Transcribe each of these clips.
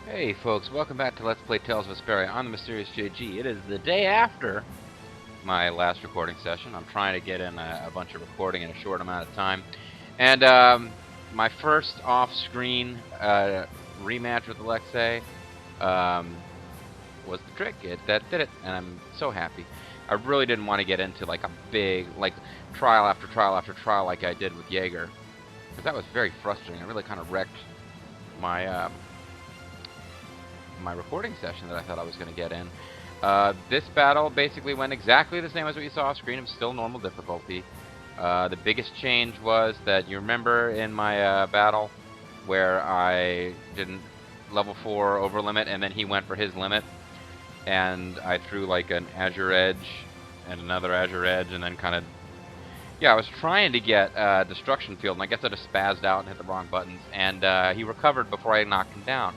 Hey folks, welcome back to Let's Play Tales of Vesperia on the MysteriousJG. It is the day after my last recording session. I'm trying to get in a bunch of recording in a short amount of time. And my first off-screen rematch with Alexei was the trick. That did it, and I'm so happy. I really didn't want to get into like a big trial after trial after trial like I did with Jaeger, because that was very frustrating. It really kind of wrecked my my recording session that I thought I was going to get in. This battle basically went exactly the same as what you saw off screen. It was still normal difficulty. The biggest change was that you remember in my battle where I didn't level 4 over limit and then he went for his limit and I threw like an Azure Edge and another Azure Edge and then kind of, yeah, I was trying to get Destruction Field and I guess I just spazzed out and hit the wrong buttons, and he recovered before I knocked him down.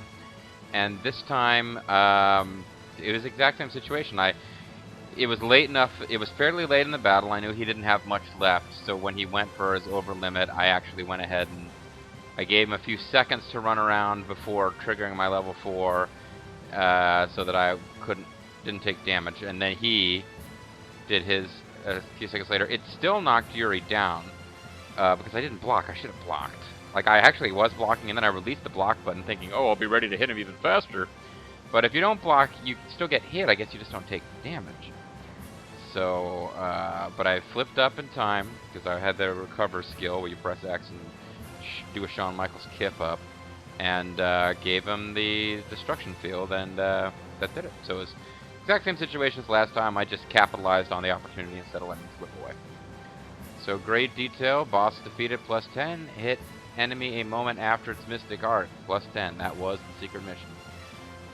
And this time, it was the exact same situation. It was late enough, it was fairly late in the battle, I knew he didn't have much left, so when he went for his over limit, I actually went ahead and I gave him a few seconds to run around before triggering my level 4, so that I didn't take damage, and then he did his a few seconds later. It still knocked Yuri down, because I didn't block. I should have blocked. Like, I actually was blocking, and then I released the block button thinking, oh, I'll be ready to hit him even faster. But if you don't block, you still get hit. I guess you just don't take damage. So, but I flipped up in time, because I had the recover skill where you press X and do a Shawn Michaels kip up, and gave him the destruction field, and that did it. So it was the exact same situation as last time. I just capitalized on the opportunity instead of letting it slip away. So great detail, boss defeated, +10, hit enemy a moment after its mystic arc, +10, that was the secret mission.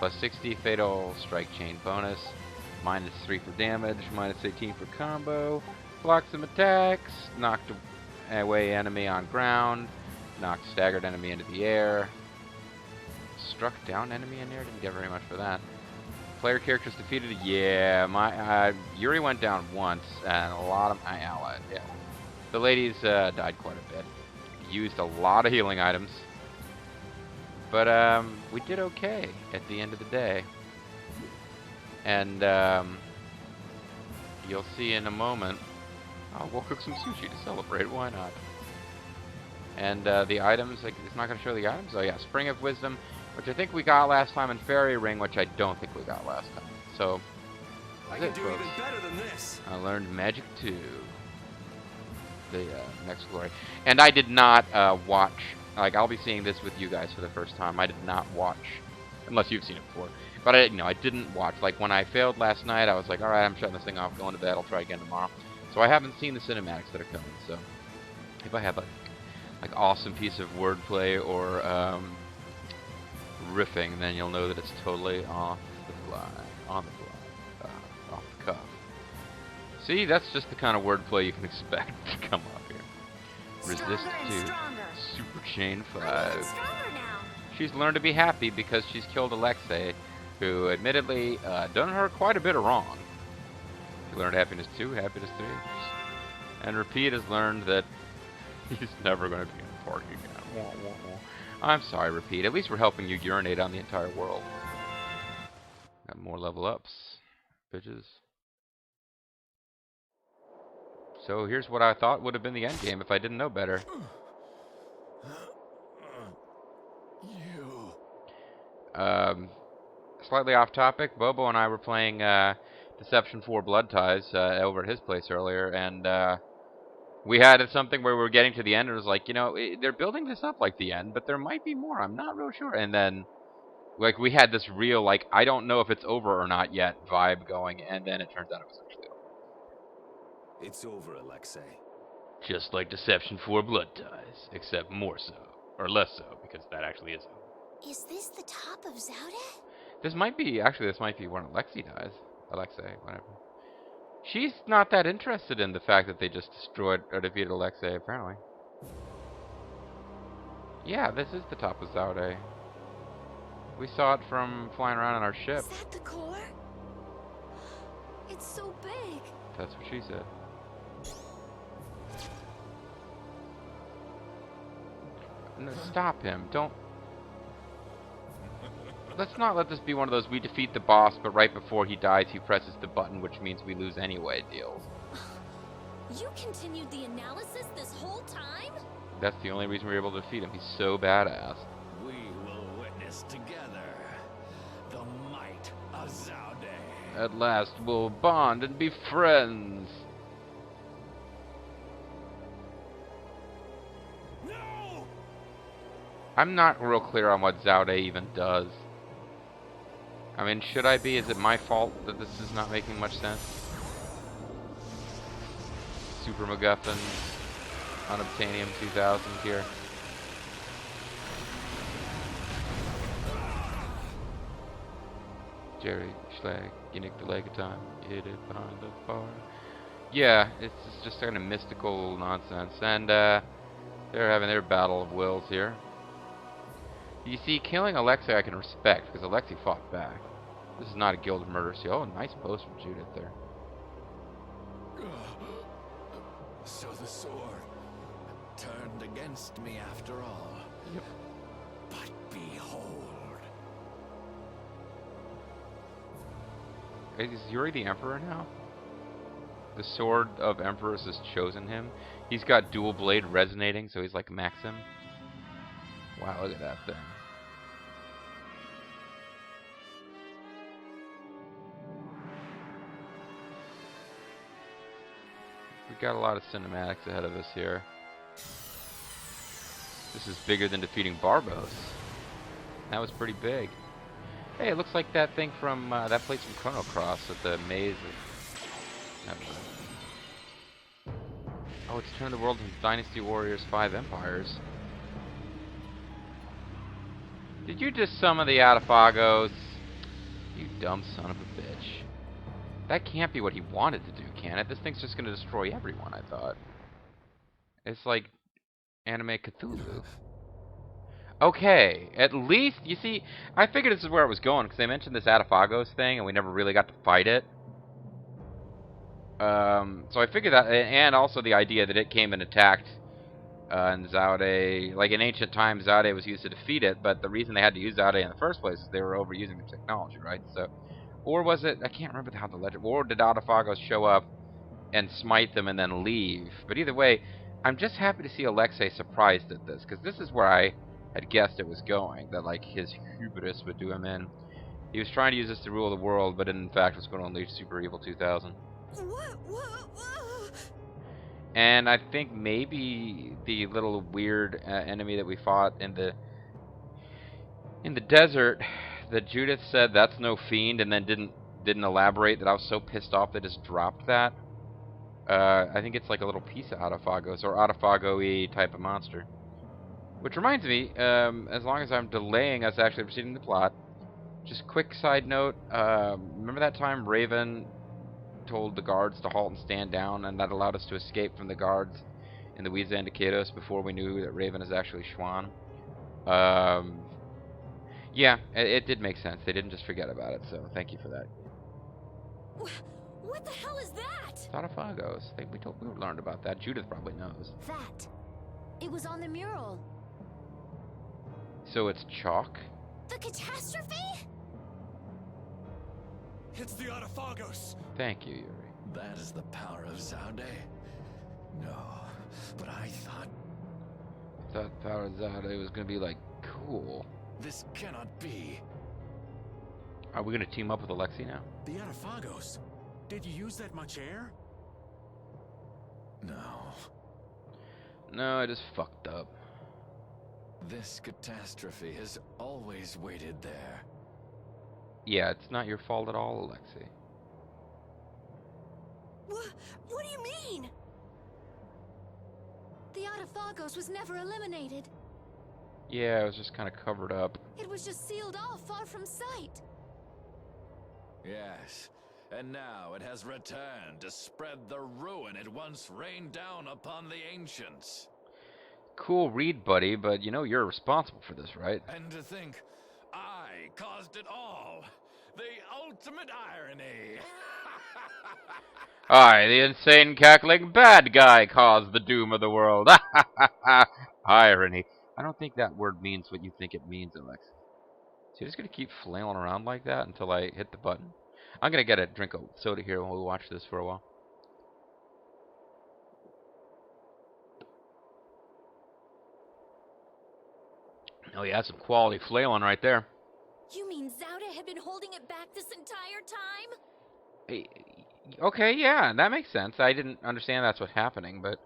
+60 fatal strike chain bonus, -3 for damage, -18 for combo, blocked some attacks, knocked away enemy on ground, knocked staggered enemy into the air, struck down enemy in air, didn't get very much for that. Player characters defeated, yeah, my Yuri went down once, and a lot of my allies, yeah. The ladies died quite a bit. Used a lot of healing items. But we did okay at the end of the day. And you'll see in a moment. Oh, we'll cook some sushi to celebrate, why not? And the items, like, it's not going to show the items? Oh yeah, Spring of Wisdom, which I think we got last time, and Fairy Ring, which I don't think we got last time. So, I can do even better than this. I learned Magic 2. The next glory, and I did not watch. Like, I'll be seeing this with you guys for the first time. I did not watch, unless you've seen it before. But I didn't watch. Like, when I failed last night, I was like, all right, I'm shutting this thing off, going to bed. I'll try again tomorrow. So I haven't seen the cinematics that are coming. So if I have a awesome piece of wordplay or riffing, then you'll know that it's totally off the fly, on the fly, off the cuff. See, that's just the kind of wordplay you can expect to come up here. Resist 2. Super Chain 5. She's learned to be happy because she's killed Alexei, who admittedly done her quite a bit of wrong. She learned Happiness 2, Happiness 3. And Repeat has learned that he's never going to be in the park again. Wah, wah, wah. I'm sorry, Repeat. At least we're helping you urinate on the entire world. Got more level ups. Bitches. So here's what I thought would have been the end game if I didn't know better. Slightly off topic, Bobo and I were playing Deception 4 Blood Ties over at his place earlier, and we had something where we were getting to the end, and it was like, they're building this up like the end, but there might be more, I'm not real sure. And then, like, we had this real, like, I don't know if it's over or not yet vibe going, and then it turns out it was actually over. It's over, Alexei. Just like Deception 4 Blood Ties, except more so, or less so, because that actually is over. Is this the top of Zaudet? This might be when Alexei dies. Alexei, whatever. She's not that interested in the fact that they just destroyed or defeated Alexei, apparently. Yeah, this is the top of Zaudet. We saw it from flying around on our ship. Is that the core? It's so big. That's what she said. No, stop him. Don't. Let's not let this be one of those we defeat the boss, but right before he dies, he presses the button, which means we lose anyway deals. You continued the analysis this whole time? That's the only reason we were able to defeat him. He's so badass. We will witness together the might of Zaude. At last, we'll bond and be friends. No! I'm not real clear on what Zaude even does. I mean, should I be? Is it my fault that this is not making much sense? Super MacGuffin, Unobtainium 2000 here. Jerry Schlag, you nicked the leg of time, you hit it behind the bar. Yeah, it's just kind of mystical nonsense, and they're having their battle of wills here. You see, killing Alexei I can respect, because Alexei fought back. This is not a guild of murder, so oh, nice post from Judith there. So the sword turned against me after all. Yep. But behold. Is Yuri the Emperor now? The Sword of Emperors has chosen him. He's got dual blade resonating, so he's like Maxim. Wow, look at that thing. We've got a lot of cinematics ahead of us here. This is bigger than defeating Barbos. That was pretty big. Hey, it looks like that thing from that place from Chrono Cross at the maze. Oh, it's turned the world into Dynasty Warriors 5 Empires. Did you just summon the Atafagos? You dumb son of a bitch. That can't be what he wanted to do, can it? This thing's just going to destroy everyone, I thought. It's like anime Cthulhu. Okay, at least, you see, I figured this is where it was going, because they mentioned this Atafagos thing, and we never really got to fight it. So I figured that, and also the idea that it came and attacked, and Zaude, like in ancient times, Zaude was used to defeat it, but the reason they had to use Zaude in the first place is they were overusing the technology, right? So, or was it, I can't remember how the legend, or did Atafagos show up and smite them and then leave? But either way, I'm just happy to see Alexei surprised at this, because this is where I had guessed it was going, that like his hubris would do him in. He was trying to use this to rule the world, but in fact was going to unleash Super Evil 2000. What? And I think maybe the little weird enemy that we fought in the desert, that Judith said that's no fiend, and then didn't elaborate. That I was so pissed off they just dropped that. I think it's like a little piece of Atafagos or Atafago-y type of monster. Which reminds me, as long as I'm delaying us actually proceeding the plot, just quick side note. Remember that time Raven told the guards to halt and stand down, and that allowed us to escape from the guards in the Wizandicados before we knew that Raven is actually Schwann? Yeah, it did make sense. They didn't just forget about it, so thank you for that. What the hell is that? Atafagos. We learned about that. Judith probably knows. That. It was on the mural. So it's chalk? The catastrophe? It's the Atafagos. Thank you, Yuri. That is the power of Zaude. No, but I thought Power Zaude was gonna be like cool. this cannot be. Are we gonna team up with Alexei now? The Atafagos? Did you use that much air? No. No, I just fucked up. This catastrophe has always waited there. Yeah, it's not your fault at all, Alexei. What do you mean? The Atafagos was never eliminated. Yeah, it was just kind of covered up. It was just sealed off far from sight. Yes, and now it has returned to spread the ruin it once rained down upon the ancients. Cool read, buddy, but you know you're responsible for this, right? And to think, I caused it all. The ultimate irony. I, the insane cackling bad guy, caused the doom of the world. Irony. I don't think that word means what you think it means, Alexei. Is he just gonna keep flailing around like that until I hit the button? I'm gonna get a drink of soda here while we watch this for a while. Oh yeah, that's some quality flailing right there. You mean Zauda had been holding it back this entire time? Hey, okay, yeah, that makes sense. I didn't understand that's what's happening, but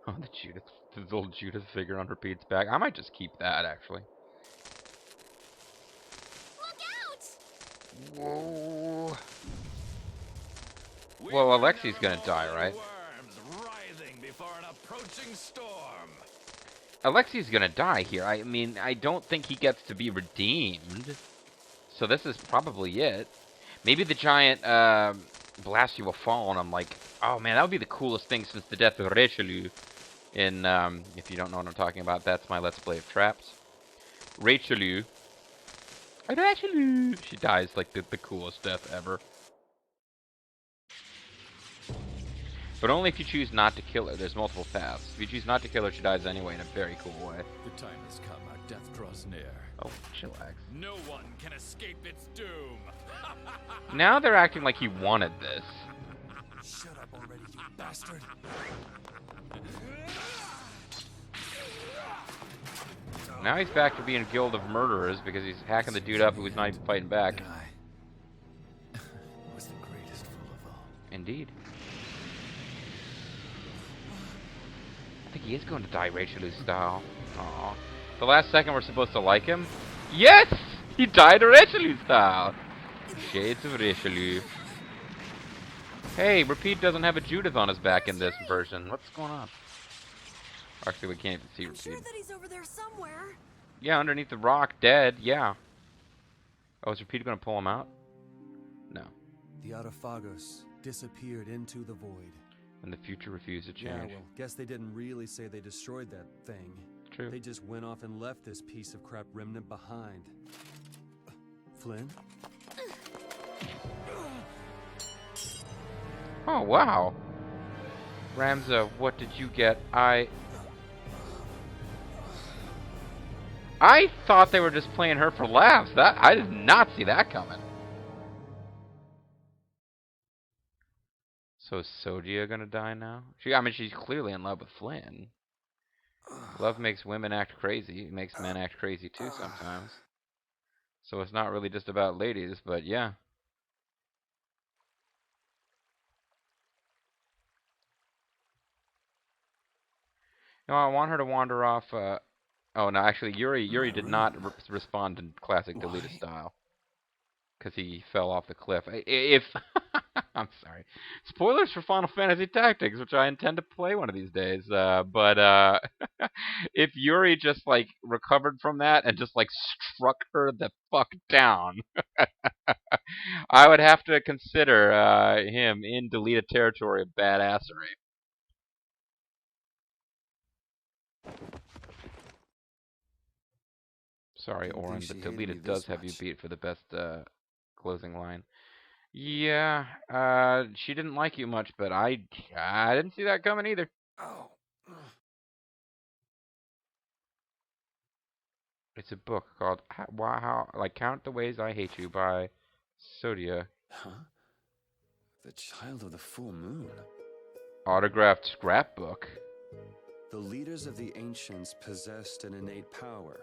oh, the little Judith figure on Repeat's back. I might just keep that actually. Look out! Whoa. Well, Alexei's gonna die, right? Worms writhing before an approaching storm. Alexei's gonna die here. I mean, I don't think he gets to be redeemed. So this is probably it. Maybe the giant Blasty will fall on him like, oh man, that would be the coolest thing since the death of Richelieu. In, if you don't know what I'm talking about, that's my Let's Play of Traps. Richelieu. She dies like the coolest death ever. But only if you choose not to kill her. There's multiple paths. If you choose not to kill her, she dies anyway in a very cool way. The time has come. Our death draws near. Oh, chillax. No one can escape its doom. Now they're acting like he wanted this. Shut up already, you bastard. Now he's back to being a guild of murderers because he's hacking the dude up who was not even fighting back. I was the greatest fool of all. Indeed. I think he is going to die Richelieu style. Aww. The last second we're supposed to like him. Yes! He died Richelieu style! Shades of Richelieu. Hey, Repeat doesn't have a Judith on his back in this version. What's going on? Actually, we can't even see I'm Repeat. sure that he's over there somewhere. Yeah, underneath the rock, dead, yeah. Oh, is Repeat gonna pull him out? No. The Autophagos disappeared into the void. And the future refused to change. Yeah, well, guess they didn't really say they destroyed that thing. True. They just went off and left this piece of crap remnant behind. Flynn? Oh, wow. Ramza, what did you get? I thought they were just playing her for laughs. I did not see that coming. So is Sodia gonna die now? I mean, she's clearly in love with Flynn. Love makes women act crazy. It makes men act crazy too sometimes. So it's not really just about ladies, but yeah. No, I want her to wander off. Oh no, actually, Yuri did not respond in classic deleted style because he fell off the cliff. If I'm sorry, spoilers for Final Fantasy Tactics, which I intend to play one of these days. But if Yuri just like recovered from that and just like struck her the fuck down, I would have to consider him in deleted territory of badassery. Sorry, Oren, but deleted does have you beat for the best closing line. Yeah, she didn't like you much, but I didn't see that coming either. Oh. It's a book called Count the Ways I Hate You by Sodia. Huh? The Child of the Full Moon. Autographed scrapbook. The leaders of the ancients possessed an innate power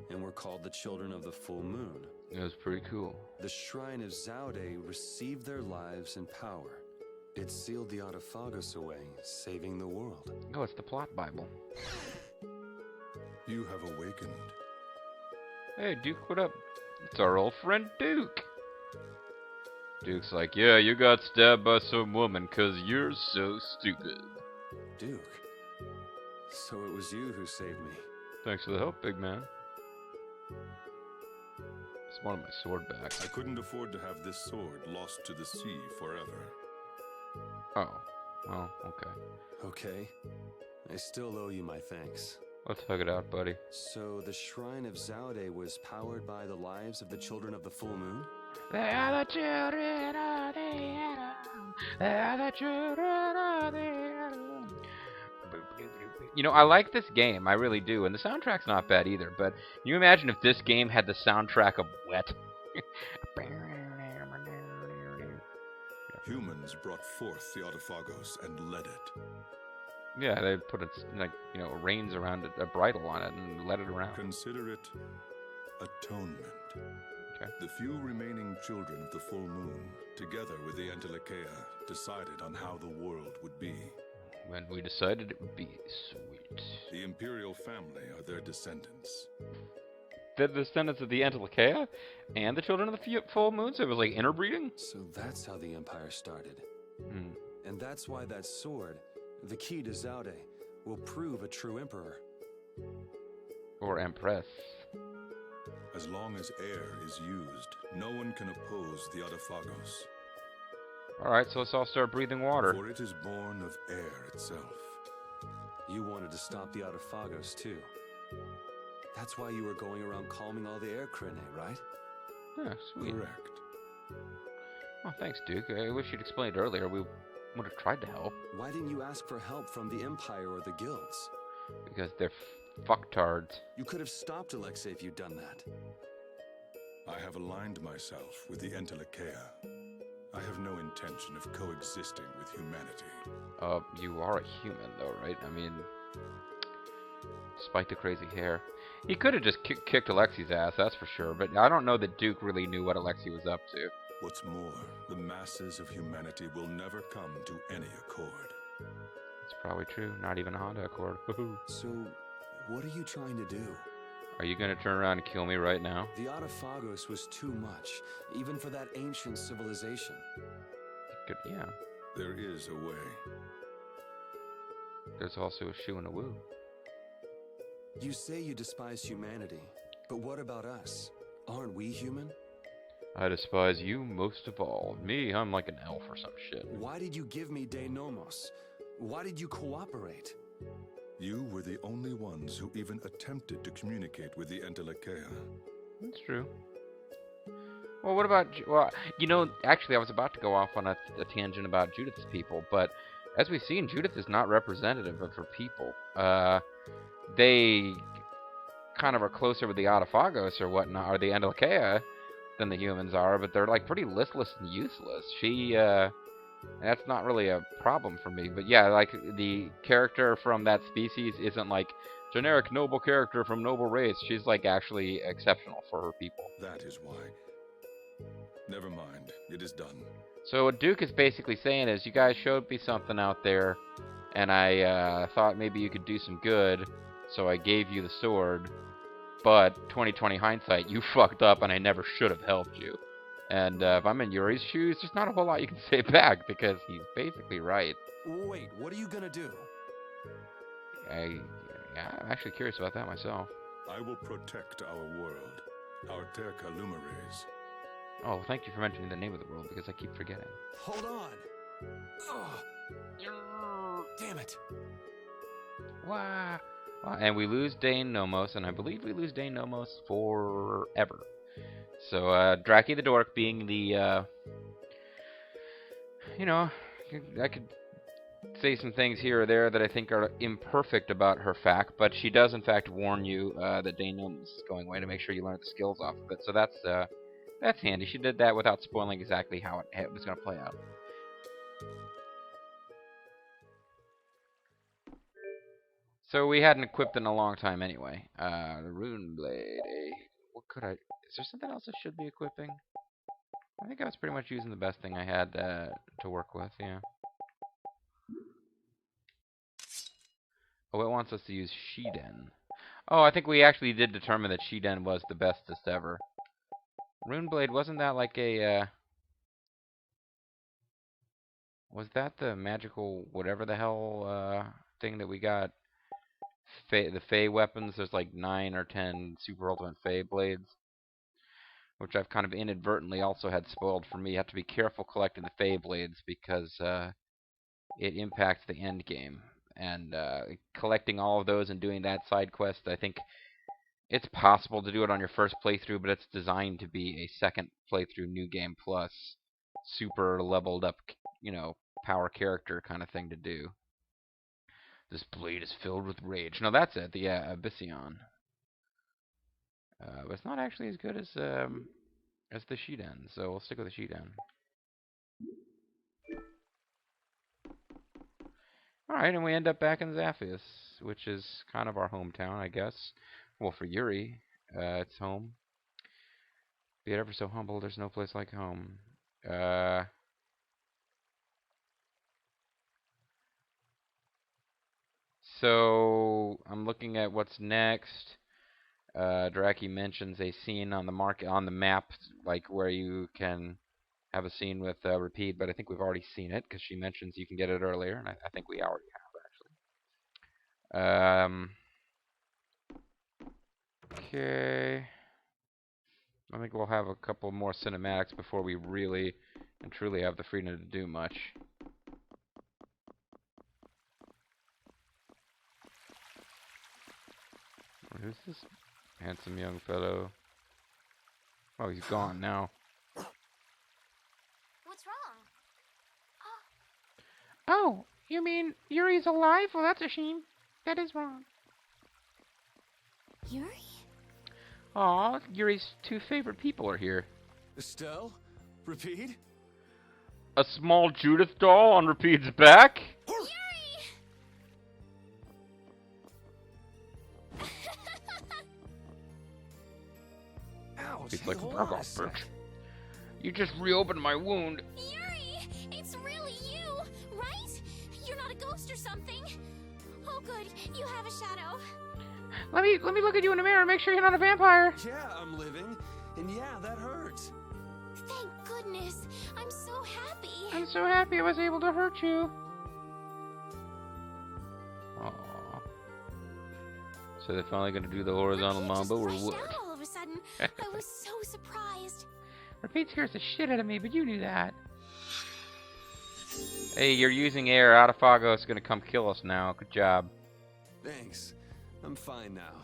and were called the Children of the Full Moon. It was pretty cool. The Shrine of Zaude received their lives and power. It sealed the Autophagos away, saving the world. Oh, it's the plot Bible. You have awakened. Hey, Duke, what up? It's our old friend Duke. Duke's like, yeah, you got stabbed by some woman 'cause you're so stupid. Duke, so it was you who saved me. Thanks for the help, big man. Just wanted my sword back. I couldn't afford to have this sword lost to the sea forever. Oh, well, okay. Okay, I still owe you my thanks. Let's hug it out, buddy. So the Shrine of Zaude was powered by the lives of the Children of the Full Moon? They are the children of the Adam. They are the children of the Adam. Boop. You know, I like this game, I really do, and the soundtrack's not bad either, but can you imagine if this game had the soundtrack of Wet? Humans brought forth the Autophagos and led it. Yeah, they put reins around it, a bridle on it, and led it around. Consider it atonement. Okay. The few remaining children of the full moon, together with the Entelekea, decided on how the world would be. When we decided it would be sweet. The imperial family are their descendants. The descendants of the Entelekea and the children of the full moon, so it was like interbreeding? So that's how the Empire started. Hmm. And that's why that sword, the key to Zaude, will prove a true emperor. Or empress. As long as air is used, no one can oppose the Autophagos. Alright, so let's all start breathing water. For it is born of air itself. You wanted to stop the Autophagos too. That's why you were going around calming all the air crine, right? Yeah, sweet. Correct. Oh, thanks, Duke. I wish you'd explained earlier. We would have tried to help. Why didn't you ask for help from the Empire or the guilds? Because they're fucktards. You could have stopped Alexei if you'd done that. I have aligned myself with the Entelekea. I have no intention of coexisting with humanity. You are a human, though, right? I mean, despite the crazy hair. He could have just kicked Alexei's ass, that's for sure, but I don't know that Duke really knew what Alexei was up to. What's more, the masses of humanity will never come to any accord. It's probably true. Not even a Honda Accord. So, what are you trying to do? Are you going to turn around and kill me right now? The Autophagos was too much, even for that ancient civilization. Good, yeah. There is a way. There's also a shoe and a woo. You say you despise humanity, but what about us? Aren't we human? I despise you most of all. Me, I'm like an elf or some shit. Why did you give me De Nomos? Why did you cooperate? You were the only ones who even attempted to communicate with the Entelekea. That's true. Well, what about... Well, you know, actually, I was about to go off on a tangent about Judith's people, but as we've seen, Judith is not representative of her people. They kind of are closer with the Autophagos or whatnot, or the Entelekea, than the humans are, but they're, like, pretty listless and useless. That's not really a problem for me. But yeah, like, the character from that species isn't like generic noble character from noble race. She's like actually exceptional for her people. That is why. Never mind. It is done. So what Duke is basically saying is, you guys showed me something out there, and I thought maybe you could do some good, so I gave you the sword. But 2020 hindsight, you fucked up, and I never should have helped you. And if I'm in Yuri's shoes, there's not a whole lot you can say back, because he's basically right. Wait, what are you gonna do? I'm actually curious about that myself. I will protect our world. Our Terca Lumares. Oh, thank you for mentioning the name of the world, because I keep forgetting. Hold on! Ugh. Damn it! Wow. And we lose Dane Nomos, and I believe we lose Dane Nomos forever. So, Draki the Dork being the, you know, I could say some things here or there that I think are imperfect about her fact, but she does in fact warn you that Dane Nomos is going away to make sure you learn the skills off of it. So that's handy. She did that without spoiling exactly how it was going to play out. So we hadn't equipped in a long time anyway. The Rune Blade. What could I... Is there something else I should be equipping? I think I was pretty much using the best thing I had to work with, yeah. Oh, it wants us to use Shiden. Oh, I think we actually did determine that Shiden was the bestest ever. Runeblade, wasn't that like a... was that the magical whatever the hell thing that we got? The Fey weapons, there's like 9 or 10 Super Ultimate Fey blades. Which I've kind of inadvertently also had spoiled for me. You have to be careful collecting the Fey blades because it impacts the end game. And collecting all of those and doing that side quest, I think it's possible to do it on your first playthrough, but it's designed to be a second playthrough New Game Plus, super leveled up, you know, power character kind of thing to do. This blade is filled with rage. No, that's it. The Abyssion. But it's not actually as good as the Shiden, so we'll stick with the Shiden. Alright, and we end up back in Zaphius, which is kind of our hometown, I guess. Well, for Yuri, it's home. Be it ever so humble, there's no place like home. So, I'm looking at what's next. Draki mentions a scene on the map, like where you can have a scene with Repeat, but I think we've already seen it because she mentions you can get it earlier, and I think we already have actually. Okay. I think we'll have a couple more cinematics before we really and truly have the freedom to do much. Who's this handsome young fellow? Oh, he's gone now. What's wrong? Oh, you mean Yuri's alive? Well, that's a shame. That is wrong. Yuri? Aw, Yuri's two favorite people are here. Estelle? Repeat? A small Judith doll on Repeat's back? Yuri! Ouch, He's hey, like, hold "Back on a off, sec. bitch. You just reopened my wound." Yuri! It's really you, right? You're not a ghost or something. Oh, good. You have a shadow. Let me look at you in the mirror and make sure you're not a vampire. Yeah, I'm living. And yeah, that hurts. Thank goodness. I'm so happy. I'm so happy I was able to hurt you. Aww. So they're finally gonna do the horizontal Repeat just mambo or flashed what? out all of a sudden. I was so surprised. Repeat scares the shit out of me, but you knew that. Hey, you're using air. Autophagos gonna come kill us now. Good job. Thanks. I'm fine now.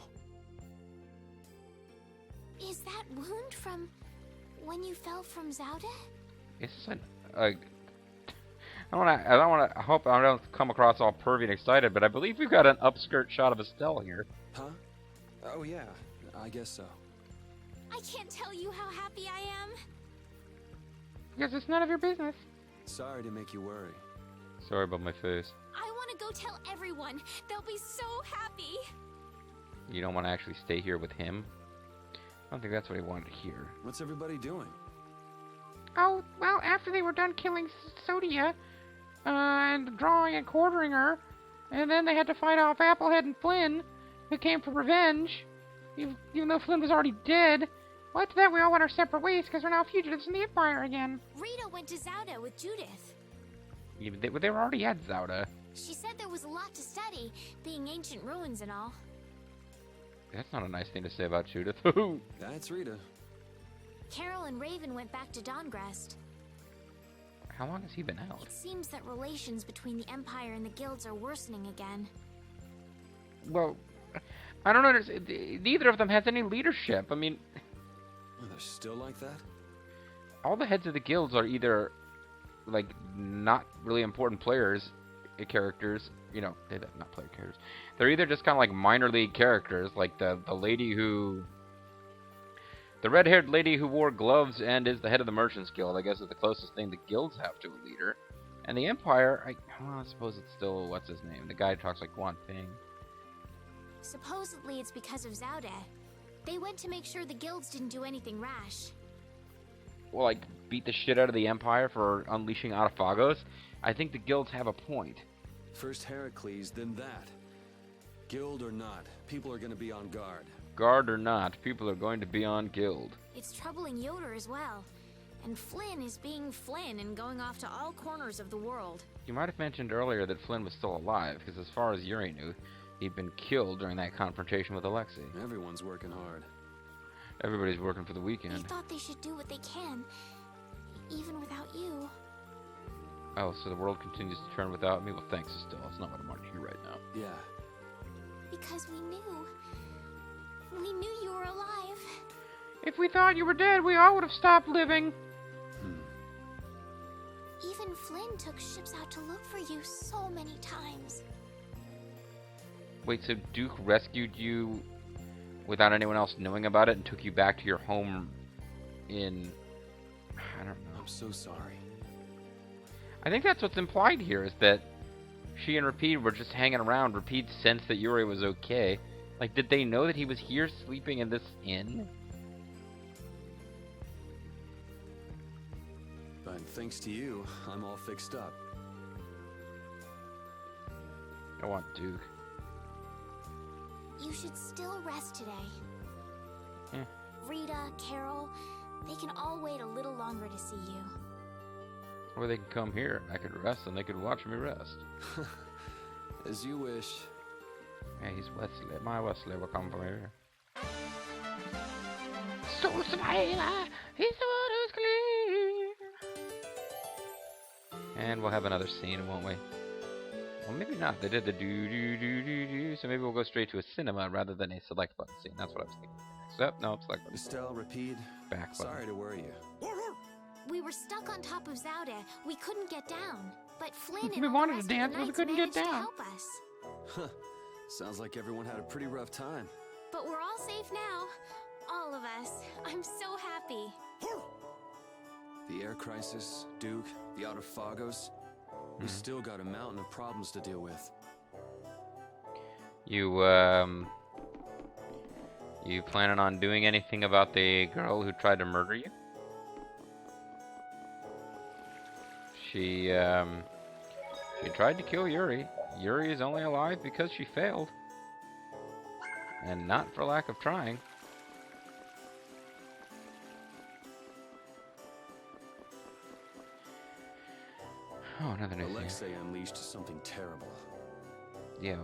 Is that wound from when you fell from Zauda? It's an I hope I don't come across all pervy and excited, but I believe we've got an upskirt shot of Estelle here. Huh? Oh yeah, I guess so. I can't tell you how happy I am. Because it's none of your business. Sorry to make you worry. Sorry about my face. I want to go tell everyone. They'll be so happy. You don't want to actually stay here with him? I don't think that's what he wanted to hear. What's everybody doing? Oh, well, after they were done killing Sodia, and drawing and quartering her, and then they had to fight off Applehead and Flynn, who came for revenge, even though Flynn was already dead. Well, after that, we all went our separate ways because we're now fugitives in the Empire again. Rita went to Zauda with Judith. Yeah, they were already at Zauda. She said there was a lot to study, being ancient ruins and all. That's not a nice thing to say about Judith. That's Rita. Carol and Raven went back to Dawngrest. How long has he been out? It seems that relations between the Empire and the guilds are worsening again. Well, I don't understand. Neither of them has any leadership. I mean, Oh, they're still like that? all the heads of the guilds are either, like, not really important characters. You know, they're not player characters. They're either just kind of like minor league characters, like the red-haired lady who wore gloves and is the head of the Merchants Guild, I guess is the closest thing the guilds have to a leader. And the Empire, I suppose it's still, what's his name? The guy who talks like Guan Ping. Supposedly it's because of Zauda. They went to make sure the guilds didn't do anything rash. Well, like, beat the shit out of the Empire for unleashing Autophagos. I think the guilds have a point. First Heracles, then that. Guild or not, people are gonna be on guard. Guard or not, people are going to be on guild. It's troubling Yoder as well. And Flynn is being Flynn and going off to all corners of the world. You might have mentioned earlier that Flynn was still alive, because as far as Yuri knew, he'd been killed during that confrontation with Alexei. Everyone's working hard. Everybody's working for the They weekend. thought they should do what they can, even without you. Oh, so the world continues to turn without me? Well, thanks, Estelle. That's not what I want to hear right now. Yeah. Because we knew. We knew you were alive. If we thought you were dead, we all would have stopped living. Even Flynn took ships out to look for you so many times. Wait, so Duke rescued you without anyone else knowing about it and took you back to your home in... I don't know. I'm so sorry. I think that's what's implied here, is that she and Rapide were just hanging around. Rapide sensed that Yuri was okay. Like, did they know that he was here sleeping in this inn? But thanks to you, I'm all fixed up. I want Duke. You should still rest today. Yeah. Rita, Carol, they can all wait a little longer to see you. Or they can come here. I could rest and they could watch me rest. As you wish. Yeah, he's Wesley. My Wesley will come from here. So Smiler, he's the one who's clear. And we'll have another scene, won't we? Well, maybe not. They did the do-do-do-do-do, so maybe we'll go straight to a cinema rather than a select button scene. That's what I was thinking. Except, no, select button. Estelle, Rapide, Back button. sorry to worry you. We were stuck on top of Zaude. We couldn't get down. But Flynn We and all the wanted to rest of the dance, but we knights couldn't get managed to down. help us. Huh. Sounds like everyone had a pretty rough time. But we're all safe now. All of us. I'm so happy. The air crisis, Duke, the Autophagos. We still got a mountain of problems to deal with. You planning on doing anything about the girl who tried to murder you? She tried to kill Yuri. Yuri is only alive because she failed. And not for lack of trying. Oh, another new thing. Alexei unleashed something terrible. Yeah,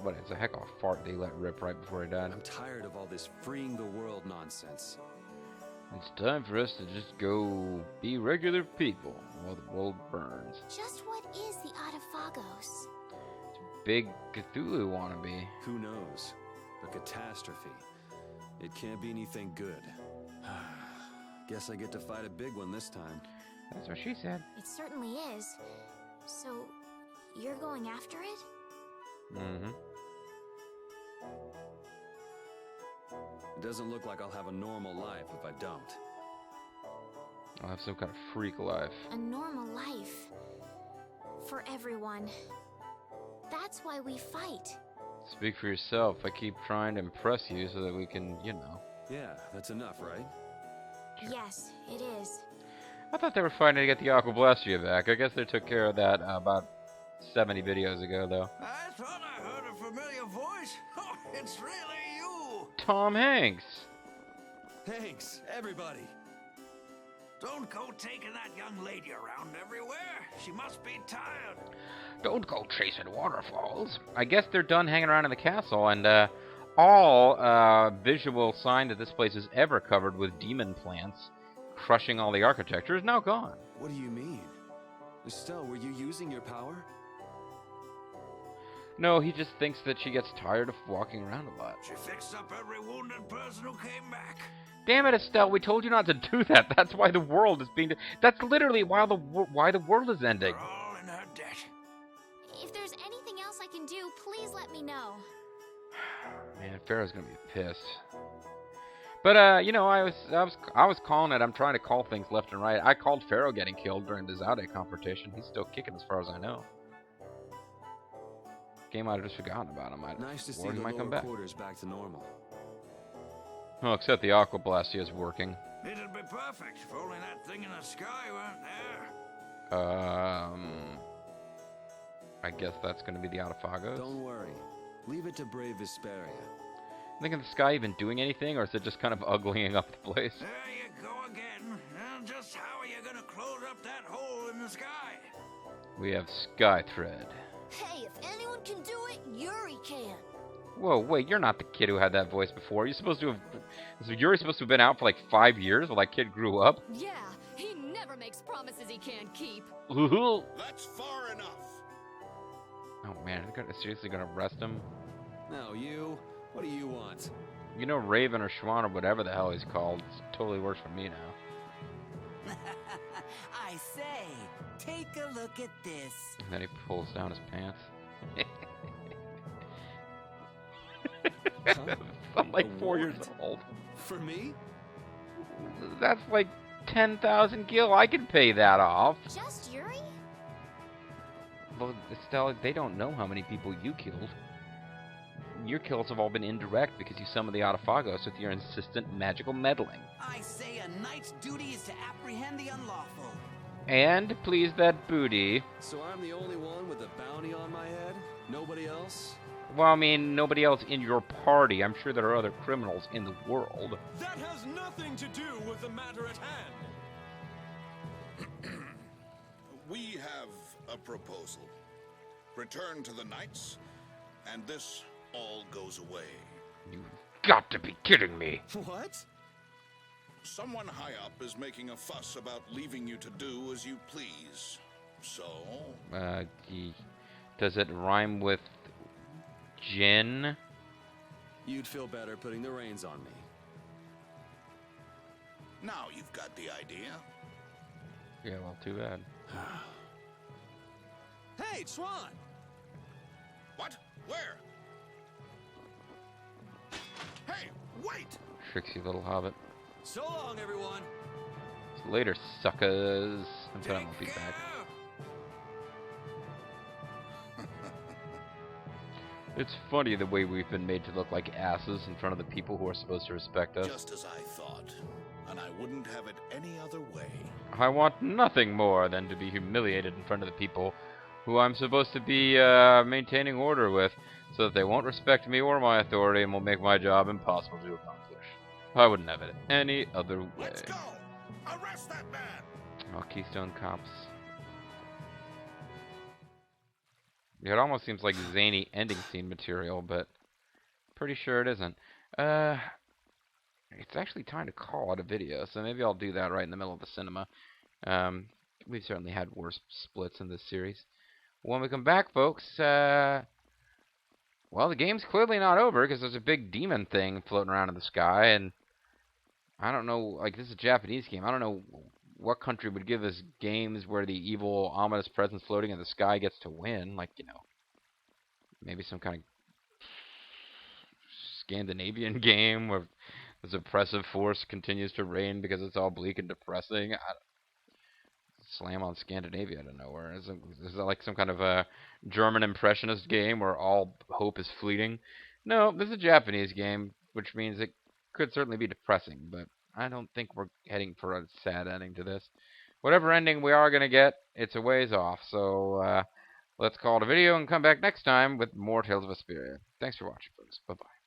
what it's a heck of a fart they let rip right before he died. I'm tired of all this freeing the world nonsense. It's time for us to just go be regular people while the world burns. Just what is the Autophagos? Big Cthulhu wannabe. Who knows? A catastrophe. It can't be anything good. Guess I get to fight a big one this time. That's what she said. It certainly is. So, you're going after it? Mm-hmm. It doesn't look like I'll have a normal life if I don't. I'll have some kind of freak life. A normal life. For everyone. That's why we fight. Speak for yourself. I keep trying to impress you so that we can, you know. Yeah, that's enough, right? Yes, it is. I thought they were fighting to get the Aqua Blastria back. I guess they took care of that about 70 videos ago, though. I thought I heard a familiar voice. Oh, it's really you. Tom Hanks! Thanks, everybody. Don't go taking that young lady around everywhere. She must be tired. Don't go chasing waterfalls. I guess they're done hanging around in the castle, and all visual sign that this place is ever covered with demon plants crushing all the architecture is now gone. What do you mean? Estelle, were you using your power? No, he just thinks that she gets tired of walking around a lot. She fixed up every wounded person who came back. Damn it, Estelle, we told you not to do that. That's why the world is being... That's literally why the world is ending. We're all in her debt. If there's anything else I can do, please let me know. Man, Pharaoh's gonna be pissed. But, you know, I was calling it. I'm trying to call things left and right. I called Pharaoh getting killed during the Zaude confrontation. He's still kicking as far as I know. Game might have just forgotten about him. Nice to see Or he the might come lower back. quarters back to normal. Oh, except the Aqua Blastia is working. It'd be perfect if only that thing in the sky weren't there. I guess that's going to be the Autophagos. Don't worry. Leave it to brave Vesperia. Think of the sky even doing anything, or is it just kind of uglying up the place? There you go again. Now, just how are you gonna close up that hole in the sky? We have Sky Thread. Hey, if anyone can do it, Yuri can. Whoa, wait, you're not the kid who had that voice before. You're supposed to have... So Yuri's supposed to have been out for like 5 years while that kid grew up? Yeah, he never makes promises he can't keep. That's far enough. Oh man, they're seriously gonna arrest him? Now you, what do you want? You know, Raven or Schwan or whatever the hell he's called, it totally works for me now. I say, take a look at this. And then he pulls down his pants. I'm like 4 years Award? old. For me? That's like 10,000 gil. I could pay that off. Just Yuri? Well, Estelle, they don't know how many people you killed. Your kills have all been indirect because you summoned the Autophagos with your insistent magical meddling. I say a knight's duty is to apprehend the unlawful. And please that booty. So I'm the only one with a bounty on my head? Nobody else? Well, I mean, nobody else in your party. I'm sure there are other criminals in the world. That has nothing to do with the matter at hand. We have a proposal. Return to the knights, and this all goes away. You've got to be kidding me. What? Someone high up is making a fuss about leaving you to do as you please. So, Does it rhyme with gin? You'd feel better putting the reins on me. now you've got the idea. Yeah, well, too bad. Hey, Swan! What? Where? Hey, wait! Tricksy little hobbit. So long, everyone! Later, suckers. I'm glad I won't be back. It's funny the way we've been made to look like asses in front of the people who are supposed to respect us. Just as I thought, and I wouldn't have it any other way. I want nothing more than to be humiliated in front of the people who I'm supposed to be maintaining order with, so that they won't respect me or my authority and will make my job impossible to accomplish. I wouldn't have it any other way. Let's go! Arrest that man! Oh, Keystone Cops. Yeah, it almost seems like zany ending scene material, but pretty sure it isn't. It's actually time to call it a video, so maybe I'll do that right in the middle of the cinema. We've certainly had worse splits in this series. When we come back, folks, well, the game's clearly not over, because there's a big demon thing floating around in the sky, and I don't know, like, this is a Japanese game. I don't know what country would give us games where the evil, ominous presence floating in the sky gets to win. Like, you know, maybe some kind of Scandinavian game where this oppressive force continues to reign because it's all bleak and depressing. Slam on Scandinavia out of nowhere. Is that like some kind of a German impressionist game where all hope is fleeting? No, this is a Japanese game, which means it could certainly be depressing, but I don't think we're heading for a sad ending to this. Whatever ending we are going to get, it's a ways off. So let's call it a video and come back next time with more Tales of Vesperia. Thanks for watching, folks. Bye-bye.